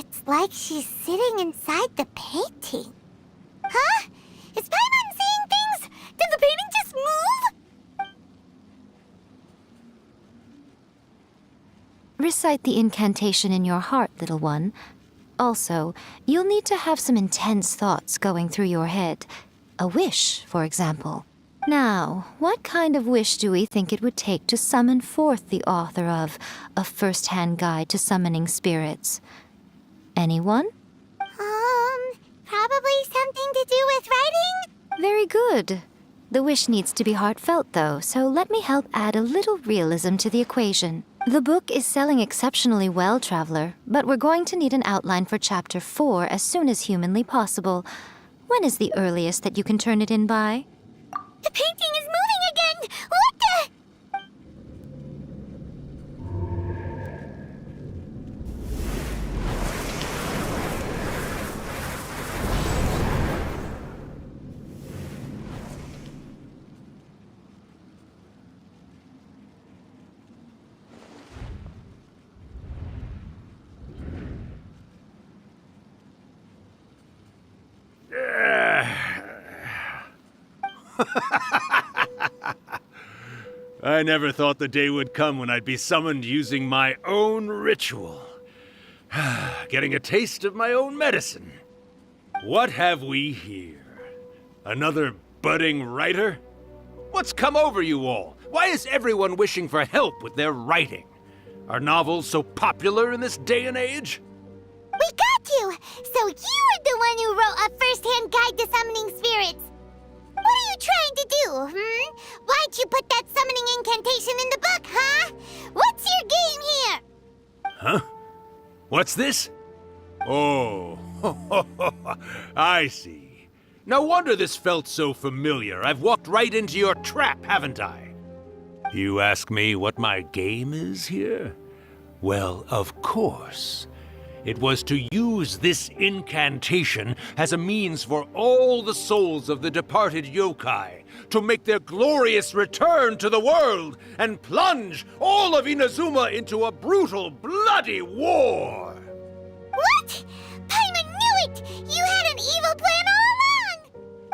It's like she's sitting inside the painting. Huh? Is Paimon seeing things? Did the painting just move? Recite the incantation in your heart, little one. Also, you'll need to have some intense thoughts going through your head. A wish, for example. Now, what kind of wish do we think it would take to summon forth the author of A First-Hand Guide to Summoning Spirits? Anyone? Probably something to do with writing? Very good. The wish needs to be heartfelt, though, so let me help add a little realism to the equation. The book is selling exceptionally well, Traveler, but we're going to need an outline for Chapter 4 as soon as humanly possible. When is the earliest that you can turn it in by? The painting is moving again! What the? I never thought the day would come when I'd be summoned using my own ritual. Getting a taste of my own medicine. What have we here? Another budding writer? What's come over you all? Why is everyone wishing for help with their writing? Are novels so popular in this day and age? We got you! So you were the one who wrote A First-Hand Guide to Summoning Spirits. What are you trying to do, Why'd you put that summoning incantation in the book, huh? What's your game here? Huh? What's this? Oh, I see. No wonder this felt so familiar. I've walked right into your trap, haven't I? You ask me what my game is here? Well, of course. It was to use this incantation as a means for all the souls of the departed yokai to make their glorious return to the world and plunge all of Inazuma into a brutal, bloody war! What? Paimon knew it! You had an evil plan all along!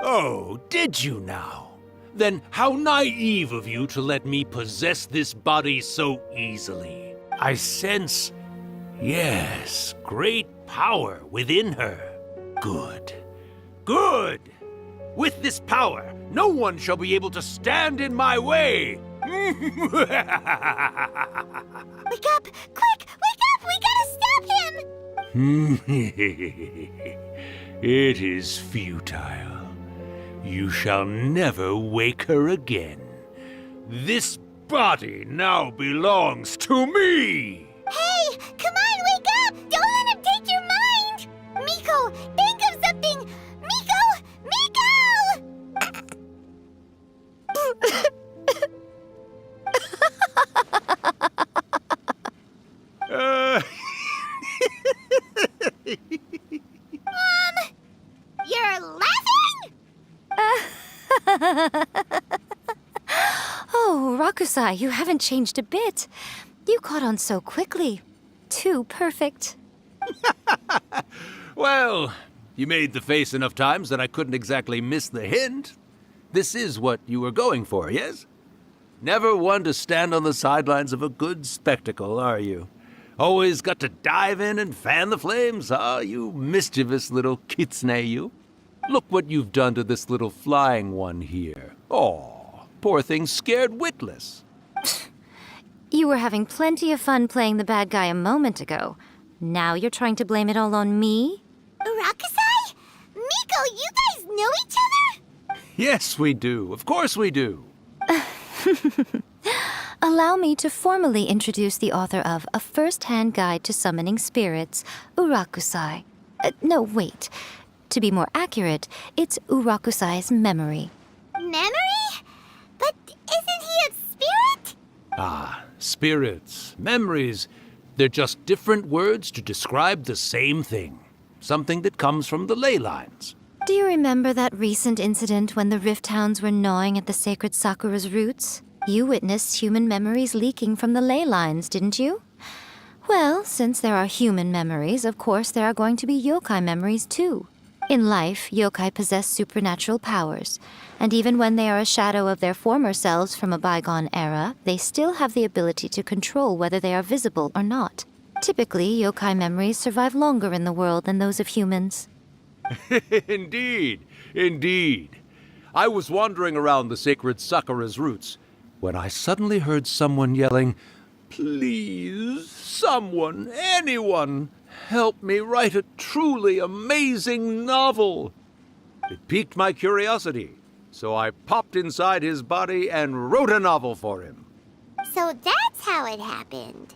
Oh, did you now? Then how naive of you to let me possess this body so easily. I sense... yes, great power within her. Good. Good! With this power, no one shall be able to stand in my way! Wake up! Quick! Wake up! We gotta stop him! It is futile. You shall never wake her again. This body now belongs to me! Hey! Come on, wake up! Don't let him take your mind! Miko, think of something! Miko! Miko! You're laughing? Oh, Rakusai, you haven't changed a bit. You caught on so quickly. Too perfect. Well, you made the face enough times that I couldn't exactly miss the hint. This is what you were going for, yes? Never one to stand on the sidelines of a good spectacle, are you? Always got to dive in and fan the flames, huh? You mischievous little kitsune, you. Look what you've done to this little flying one here. Aw, poor thing scared witless. You were having plenty of fun playing the bad guy a moment ago. Now you're trying to blame it all on me? Rakusai? Miko, you guys know each other? Yes, we do. Of course we do. Allow me to formally introduce the author of A First-Hand Guide to Summoning Spirits, Urakusai. No, wait. To be more accurate, it's Urakusai's memory. Memory? But isn't he a spirit? Ah, spirits, memories. They're just different words to describe the same thing. Something that comes from the ley lines. Do you remember that recent incident when the Rift Hounds were gnawing at the sacred Sakura's roots? You witnessed human memories leaking from the ley lines, didn't you? Well, since there are human memories, of course there are going to be yokai memories too. In life, yokai possess supernatural powers, and even when they are a shadow of their former selves from a bygone era, they still have the ability to control whether they are visible or not. Typically, yokai memories survive longer in the world than those of humans. Indeed, indeed. I was wandering around the sacred Sakura's roots when I suddenly heard someone yelling, "Please, someone, anyone, help me write a truly amazing novel." It piqued my curiosity, so I popped inside his body and wrote a novel for him. So that's how it happened.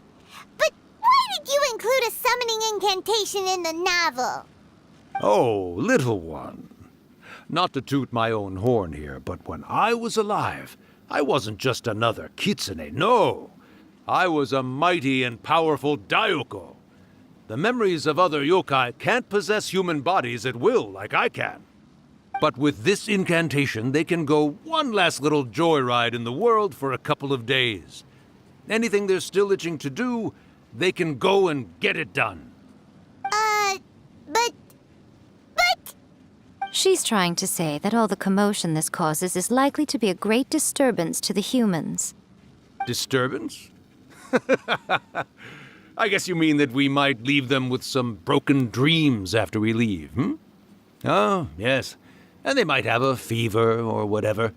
But why did you include a summoning incantation in the novel? Oh, little one. Not to toot my own horn here, but when I was alive, I wasn't just another kitsune, no. I was a mighty and powerful Daiuko. The memories of other yokai can't possess human bodies at will like I can. But with this incantation, they can go one last little joyride in the world for a couple of days. Anything they're still itching to do, they can go and get it done. But... She's trying to say that all the commotion this causes is likely to be a great disturbance to the humans. Disturbance? I guess you mean that we might leave them with some broken dreams after we leave, hmm? Oh, yes. And they might have a fever or whatever.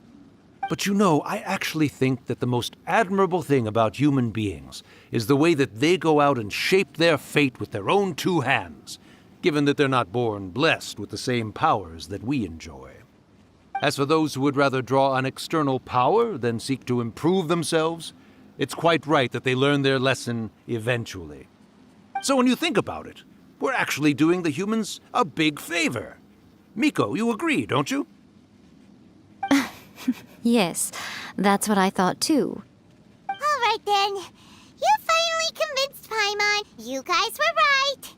But you know, I actually think that the most admirable thing about human beings is the way that they go out and shape their fate with their own two hands, given that they're not born blessed with the same powers that we enjoy. As for those who would rather draw on external power than seek to improve themselves, it's quite right that they learn their lesson eventually. So when you think about it, we're actually doing the humans a big favor. Miko, you agree, don't you? Yes, that's what I thought too. All right then. You finally convinced Paimon. You guys were right.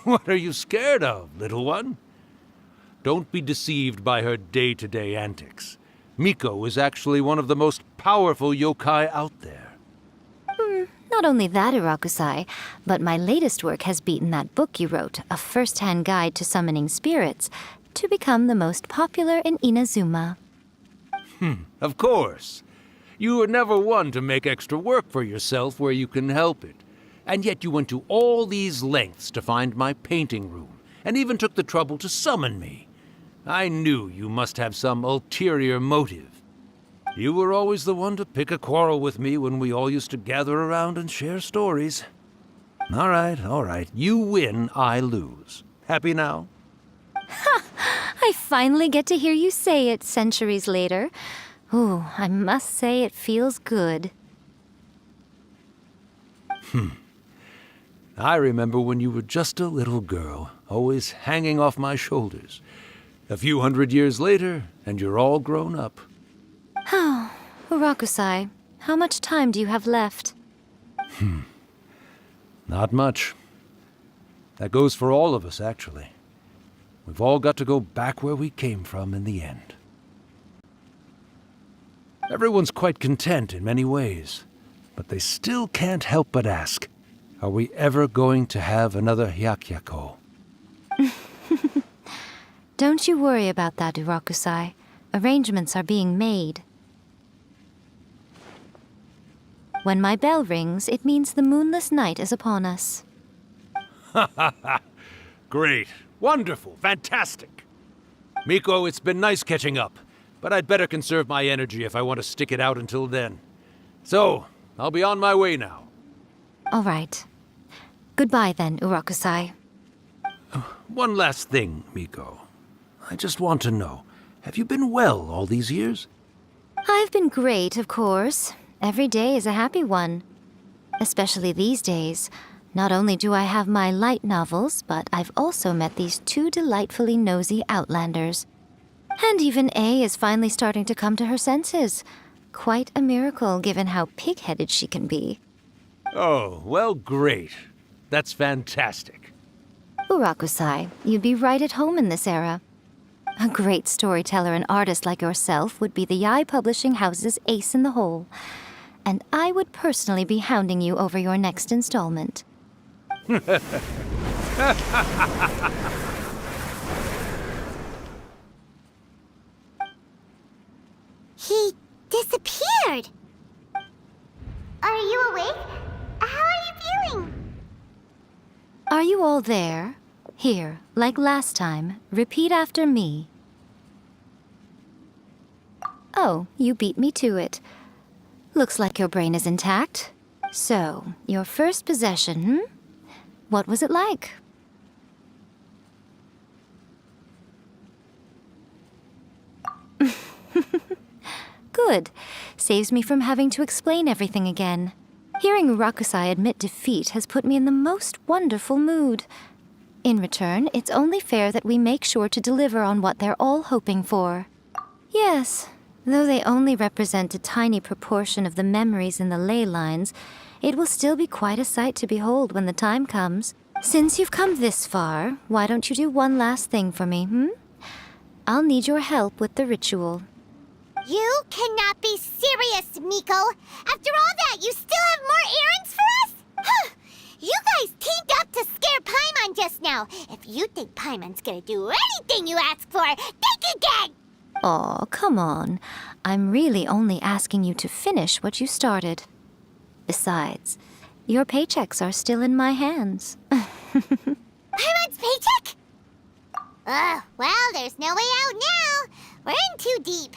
What are you scared of, little one? Don't be deceived by her day-to-day antics. Miko is actually one of the most powerful yokai out there. Not only that, Irakusai, but my latest work has beaten that book you wrote, A First-Hand Guide to Summoning Spirits, to become the most popular in Inazuma. Of course. You were never one to make extra work for yourself where you can help it. And yet you went to all these lengths to find my painting room, and even took the trouble to summon me. I knew you must have some ulterior motive. You were always the one to pick a quarrel with me when we all used to gather around and share stories. All right. You win, I lose. Happy now? I finally get to hear you say it centuries later. Ooh, I must say it feels good. I remember when you were just a little girl, always hanging off my shoulders. A few hundred years later, and you're all grown up. Urakusai, how much time do you have left? Not much. That goes for all of us, actually. We've all got to go back where we came from in the end. Everyone's quite content in many ways, but they still can't help but ask, are we ever going to have another Hyakyako? Don't you worry about that, Urakusai. Arrangements are being made. When my bell rings, it means the moonless night is upon us. Great. Wonderful. Fantastic. Miko, it's been nice catching up, but I'd better conserve my energy if I want to stick it out until then. So, I'll be on my way now. All right. Goodbye then, Urakusai. One last thing, Miko. I just want to know, have you been well all these years? I've been great, of course. Every day is a happy one. Especially these days. Not only do I have my light novels, but I've also met these two delightfully nosy outlanders. And even A is finally starting to come to her senses. Quite a miracle, given how pig-headed she can be. Oh, well, great. That's fantastic. Urakusai, you'd be right at home in this era. A great storyteller and artist like yourself would be the Yae Publishing House's ace in the hole. and I would personally be hounding you over your next installment. He disappeared. Are you awake? How are you feeling? Are you all there? Here, like last time, repeat after me. Oh, you beat me to it. Looks like your brain is intact. So, your first possession, What was it like? Good. Saves me from having to explain everything again. Hearing Rakusai admit defeat has put me in the most wonderful mood. In return, it's only fair that we make sure to deliver on what they're all hoping for. Yes, though they only represent a tiny proportion of the memories in the ley lines, it will still be quite a sight to behold when the time comes. Since you've come this far, why don't you do one last thing for me, I'll need your help with the ritual. You cannot be serious, Miko. After all that, you still have more errands for us? Huh. You guys teamed up to scare Paimon just now. If you think Paimon's gonna do anything you ask for, think again! Aw, come on. I'm really only asking you to finish what you started. Besides, your paychecks are still in my hands. Paimon's paycheck? Well, there's no way out now. We're in too deep.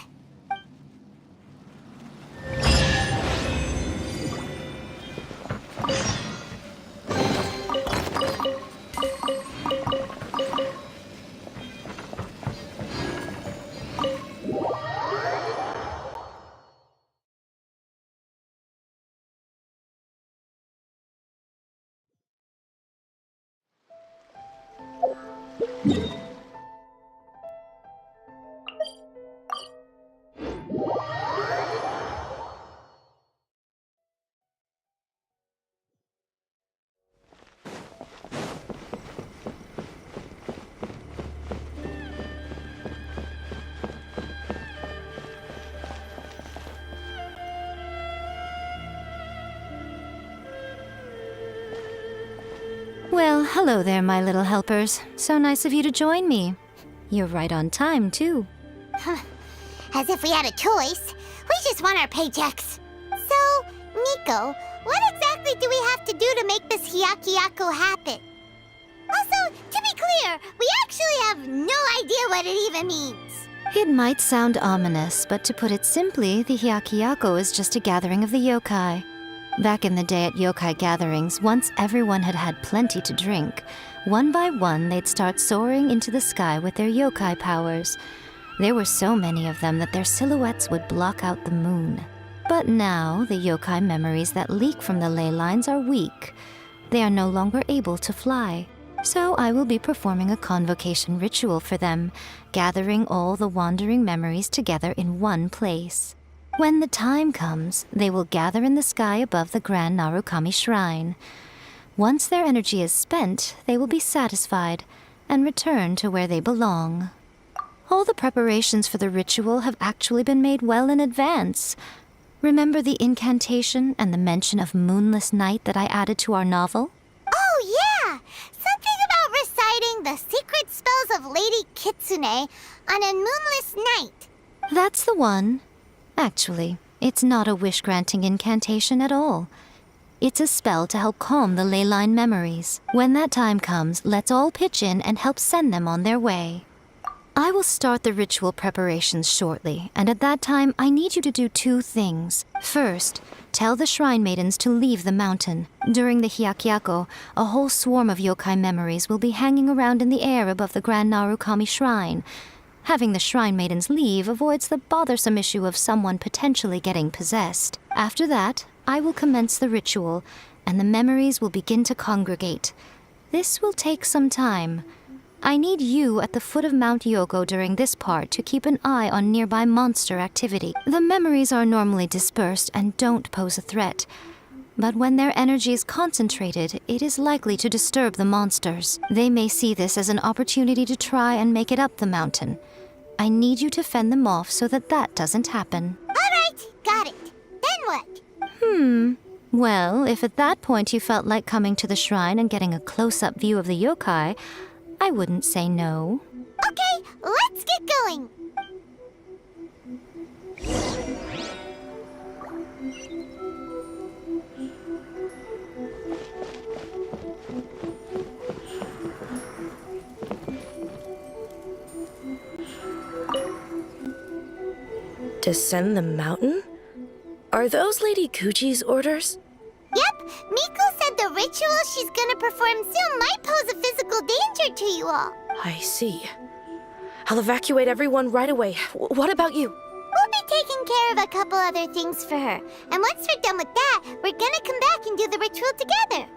Well, hello there, my little helpers. So nice of you to join me. You're right on time, too. As if we had a choice. We just want our paychecks. So, Nico, what exactly do we have to do to make this Hyakuyaku happen? Also, to be clear, we actually have no idea what it even means. It might sound ominous, but to put it simply, the Hyakuyaku is just a gathering of the yokai. Back in the day at yokai gatherings, once everyone had had plenty to drink, one by one they'd start soaring into the sky with their yokai powers. There were so many of them that their silhouettes would block out the moon. But now, the yokai memories that leak from the ley lines are weak. They are no longer able to fly. So I will be performing a convocation ritual for them, gathering all the wandering memories together in one place. When the time comes, they will gather in the sky above the Grand Narukami Shrine. Once their energy is spent, they will be satisfied and return to where they belong. All the preparations for the ritual have actually been made well in advance. Remember the incantation and the mention of moonless night that I added to our novel? Oh, yeah! Something about reciting the secret spells of Lady Kitsune on a moonless night. That's the one. Actually, it's not a wish-granting incantation at all. It's a spell to help calm the ley line memories. When that time comes, let's all pitch in and help send them on their way. I will start the ritual preparations shortly, and at that time, I need you to do two things. First, tell the shrine maidens to leave the mountain. During the Hyakuyaku, a whole swarm of yokai memories will be hanging around in the air above the Grand Narukami Shrine. Having the shrine maidens leave avoids the bothersome issue of someone potentially getting possessed. After that, I will commence the ritual, and the memories will begin to congregate. This will take some time. I need you at the foot of Mount Yoko during this part to keep an eye on nearby monster activity. The memories are normally dispersed and don't pose a threat. But when their energy is concentrated, it is likely to disturb the monsters. They may see this as an opportunity to try and make it up the mountain. I need you to fend them off so that that doesn't happen. All right, got it. Then what? Well, if at that point you felt like coming to the shrine and getting a close-up view of the yokai, I wouldn't say no. Okay, let's get going. Descend the mountain? Are those Lady Gucci's orders? Yep, Miko said the ritual she's gonna perform soon might pose a physical danger to you all. I see. I'll evacuate everyone right away. What about you? We'll be taking care of a couple other things for her. And once we're done with that, we're gonna come back and do the ritual together.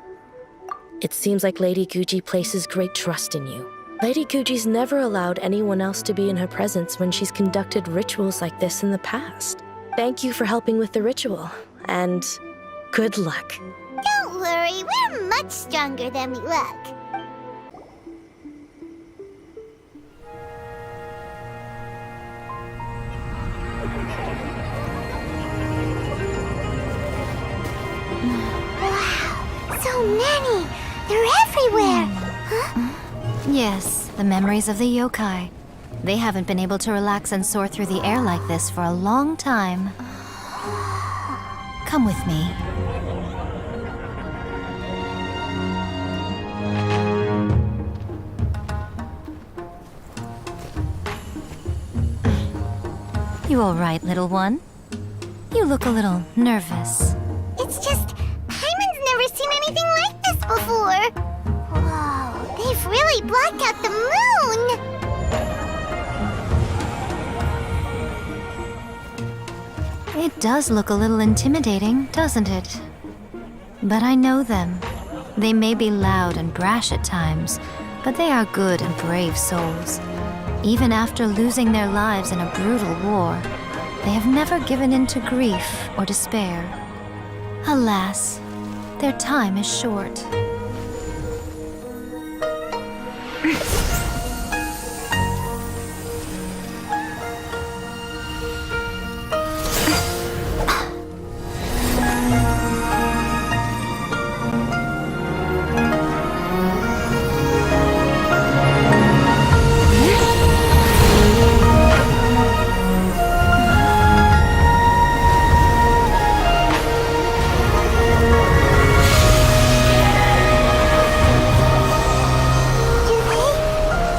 It seems like Lady Gucci places great trust in you. Lady Gucci's never allowed anyone else to be in her presence when she's conducted rituals like this in the past. Thank you for helping with the ritual, and good luck. Don't worry, we're much stronger than we look. Wow, so many! They're everywhere! Huh? Yes, the memories of the yokai. They haven't been able to relax and soar through the air like this for a long time. Come with me. You all right, little one? You look a little nervous. It's just, Hyman's never seen anything like this before. Whoa, they've really blocked out the moon! It does look a little intimidating, doesn't it? But I know them. They may be loud and brash at times, but they are good and brave souls. Even after losing their lives in a brutal war, they have never given in to grief or despair. Alas, their time is short.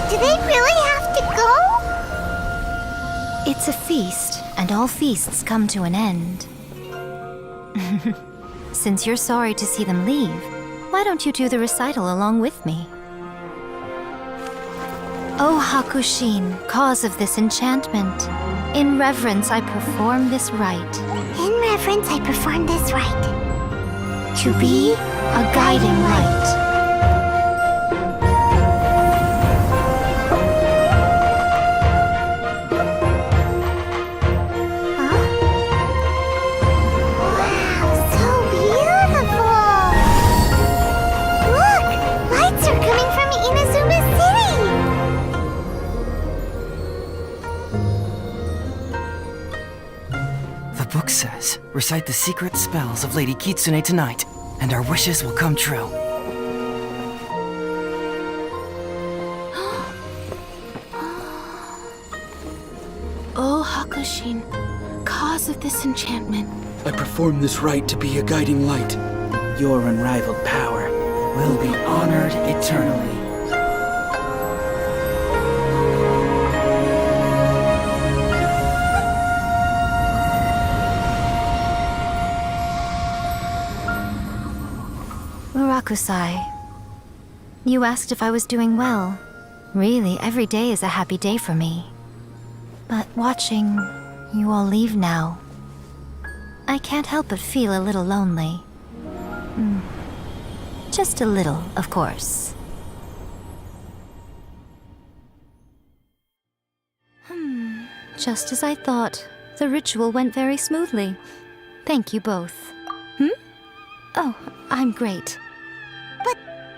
Do they really have to go? It's a feast, and all feasts come to an end. Since you're sorry to see them leave, why don't you do the recital along with me? O Hakushin, cause of this enchantment, in reverence I perform this rite. In reverence, I perform this rite. To be a guiding light. Wow, so beautiful! Look, lights are coming from Inazuma City! The book says, recite the secret spells of Lady Kitsune tonight, and our wishes will come true. Oh, Hakushin, cause of this enchantment. I perform this rite to be a guiding light. Your unrivaled power will be honored eternally. Murakusai, you asked if I was doing well. Really, every day is a happy day for me. But watching you all leave now, I can't help but feel a little lonely. Just a little, of course. Just as I thought, the ritual went very smoothly. Thank you both. Oh, I'm great. But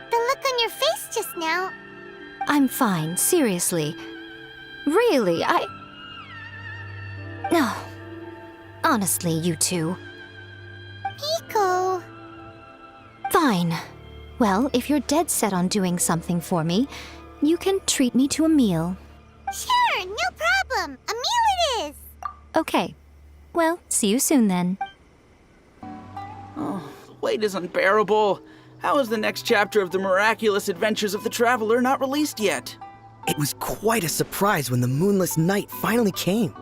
the look on your face just now... I'm fine, seriously. Really, No. Honestly, you two. Fine. Well, if you're dead set on doing something for me, you can treat me to a meal. Sure, no problem. A meal it is. Okay. Well, see you soon then. The wait is unbearable. How is the next chapter of the miraculous adventures of the Traveler not released yet? It was quite a surprise when the moonless night finally came.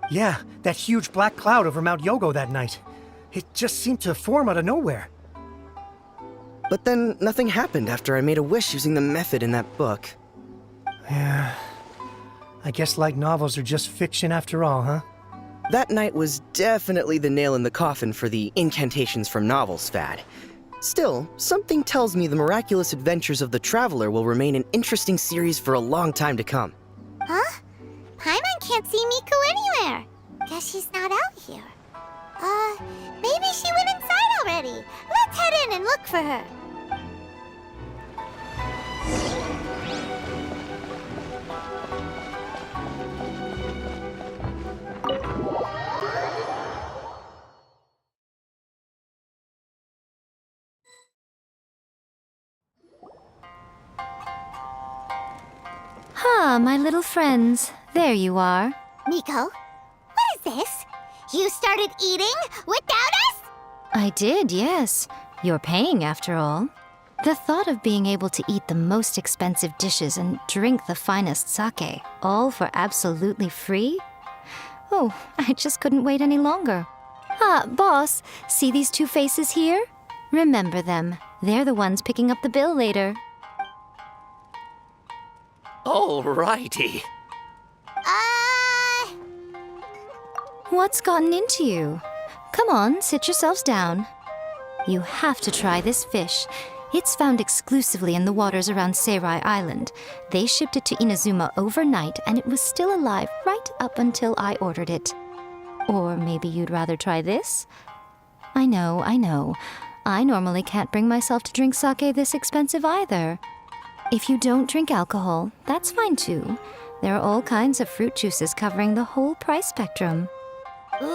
Yeah, that huge black cloud over Mount Yogo that night. It just seemed to form out of nowhere. But then nothing happened after I made a wish using the method in that book. Yeah. I guess light novels are just fiction after all, huh? That night was definitely the nail in the coffin for the incantations from novels fad. Still, something tells me the miraculous adventures of the Traveler will remain an interesting series for a long time to come. Huh? Paimon can't see Miko anywhere. Guess she's not out here. Maybe she went inside already. Let's head in and look for her. Ah, my little friends. There you are. Miko, what is this? You started eating without us? I did, yes. You're paying after all. The thought of being able to eat the most expensive dishes and drink the finest sake, all for absolutely free? Oh, I just couldn't wait any longer. Ah, boss, see these two faces here? Remember them. They're the ones picking up the bill later. Alrighty. What's gotten into you? Come on, sit yourselves down. You have to try this fish. It's found exclusively in the waters around Seirai Island. They shipped it to Inazuma overnight, and it was still alive right up until I ordered it. Or maybe you'd rather try this? I know. I normally can't bring myself to drink sake this expensive either. If you don't drink alcohol, that's fine too. There are all kinds of fruit juices covering the whole price spectrum. Miko,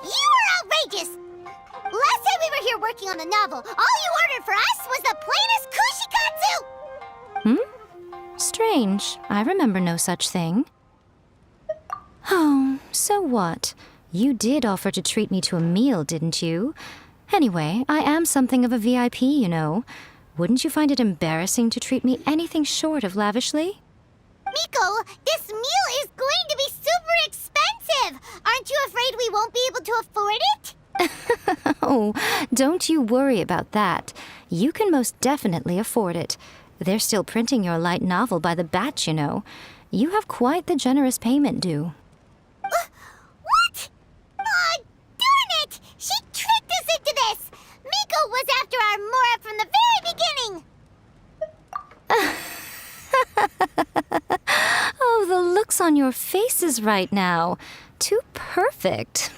you are outrageous! Last time we were here working on the novel, all you ordered for us was the plainest kushikatsu! Strange. I remember no such thing. Oh, so what? You did offer to treat me to a meal, didn't you? Anyway, I am something of a VIP, you know. Wouldn't you find it embarrassing to treat me anything short of lavishly? Miko, this meal is going to be super expensive! Aren't you afraid we won't be able to afford it? Oh, don't you worry about that. You can most definitely afford it. They're still printing your light novel by the batch, you know. You have quite the generous payment due. What? Darn it! She tricked us into this! Miko was after our Mora from the very beginning! Oh, the looks on your faces right now. Too perfect.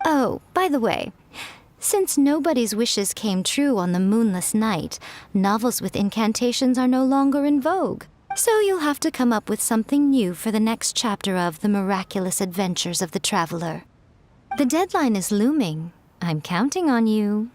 Oh, by the way, since nobody's wishes came true on the moonless night, novels with incantations are no longer in vogue. So you'll have to come up with something new for the next chapter of The Miraculous Adventures of the Traveler. The deadline is looming. I'm counting on you.